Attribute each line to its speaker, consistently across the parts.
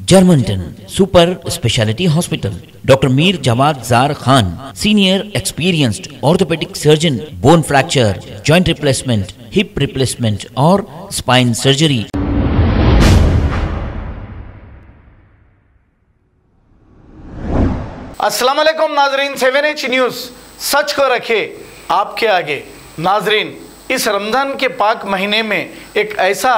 Speaker 1: Germanton super speciality hospital, doctor Mir Jawad Zar Khan, senior experienced orthopaedic surgeon, bone fracture, joint replacement, hip replacement और spine surgery.
Speaker 2: अस्सलाम वालेकुम नाजरीन, 7H news सच को रखे आपके आगे। नाजरीन, इस रमज़ान के पाक महीने में एक ऐसा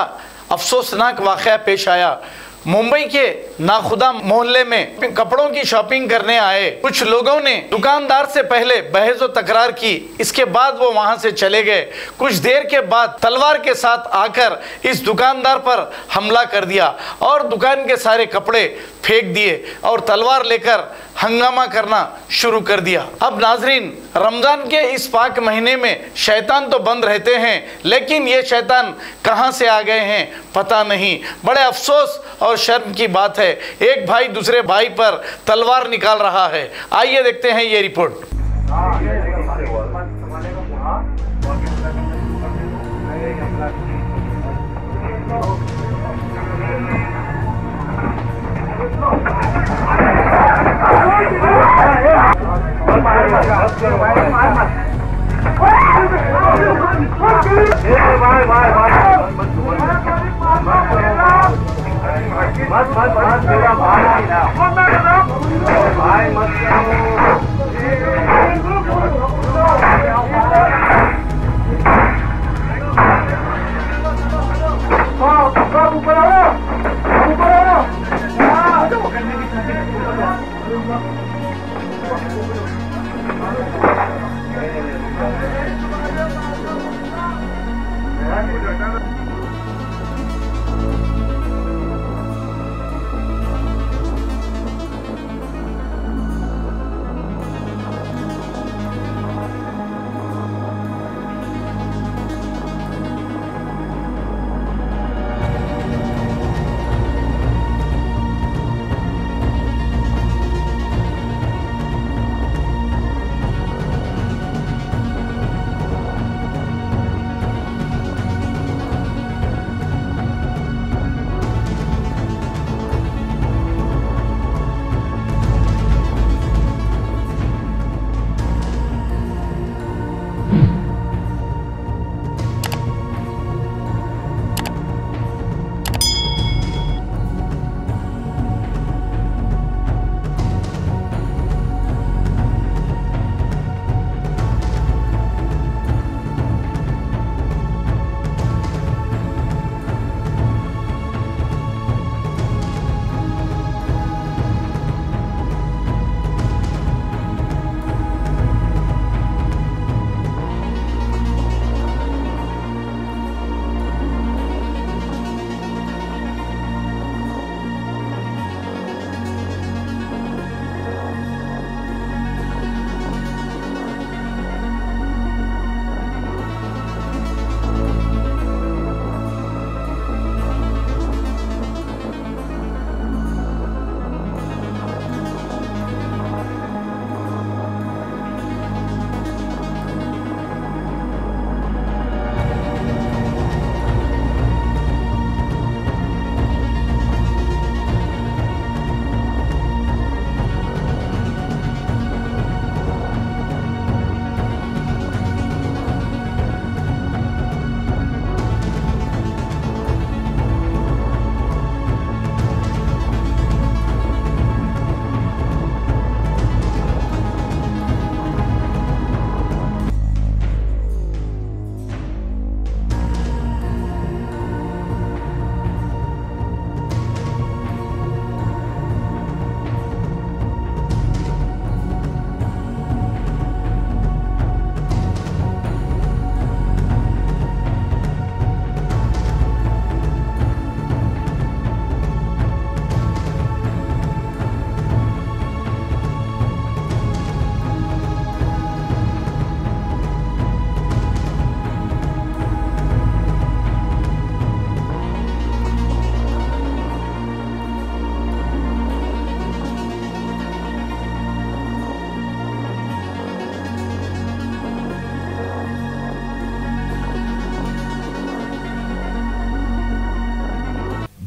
Speaker 2: अफसोसनाक वाक़या पेश आया। मुंबई के नाखुदा मोहल्ले में कपड़ों की शॉपिंग करने आए कुछ लोगों ने दुकानदार से पहले बहस और तकरार की, इसके बाद वो वहां से चले गए। कुछ देर के बाद तलवार के साथ आकर इस दुकानदार पर हमला कर दिया और दुकान के सारे कपड़े फेंक दिए और तलवार लेकर हंगामा करना शुरू कर दिया। अब नाजरीन, रमज़ान के इस पाक महीने में शैतान तो बंद रहते हैं, लेकिन ये शैतान कहां से आ गए हैं पता नहीं। बड़े अफसोस और शर्म की बात है, एक भाई दूसरे भाई पर तलवार निकाल रहा है। आइए देखते हैं ये रिपोर्ट।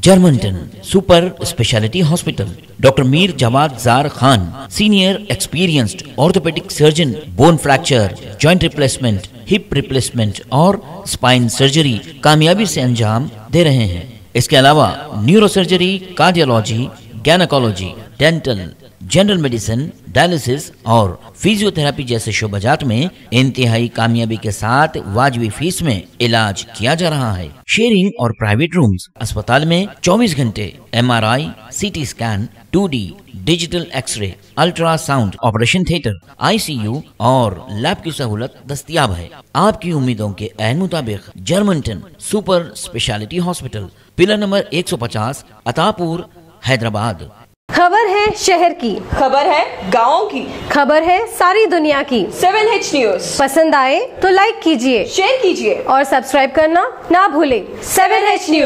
Speaker 1: जर्मनटन super speciality hospital, doctor Mir Jamat Zar Khan, senior experienced orthopaedic surgeon, bone fracture, joint replacement, hip replacement और स्पाइन सर्जरी कामयाबी से अंजाम दे रहे हैं। इसके अलावा neurosurgery, cardiology, gynaecology, dental, general medicine, dialysis और फिजियोथेरेपी जैसे शोबाजात में इंतहाई कामयाबी के साथ वाजिबी फीस में इलाज किया जा रहा है। शेयरिंग और प्राइवेट रूम्स, अस्पताल में 24 घंटे MRI, CT scan, 2D digital x-ray, ultrasound, operation theatre, ICU और लैब की सहूलत दस्तयाब है। आपकी उम्मीदों के ऐन मुताबिक Germanten super speciality hospital, pillar number 150, Attapur, Hyderabad.
Speaker 3: खबर है शहर की,
Speaker 4: खबर है गाँव की,
Speaker 3: खबर है सारी दुनिया की।
Speaker 4: 7H न्यूज
Speaker 3: पसंद आए तो लाइक कीजिए,
Speaker 4: शेयर कीजिए
Speaker 3: और सब्सक्राइब करना ना भूलें।
Speaker 4: 7H news.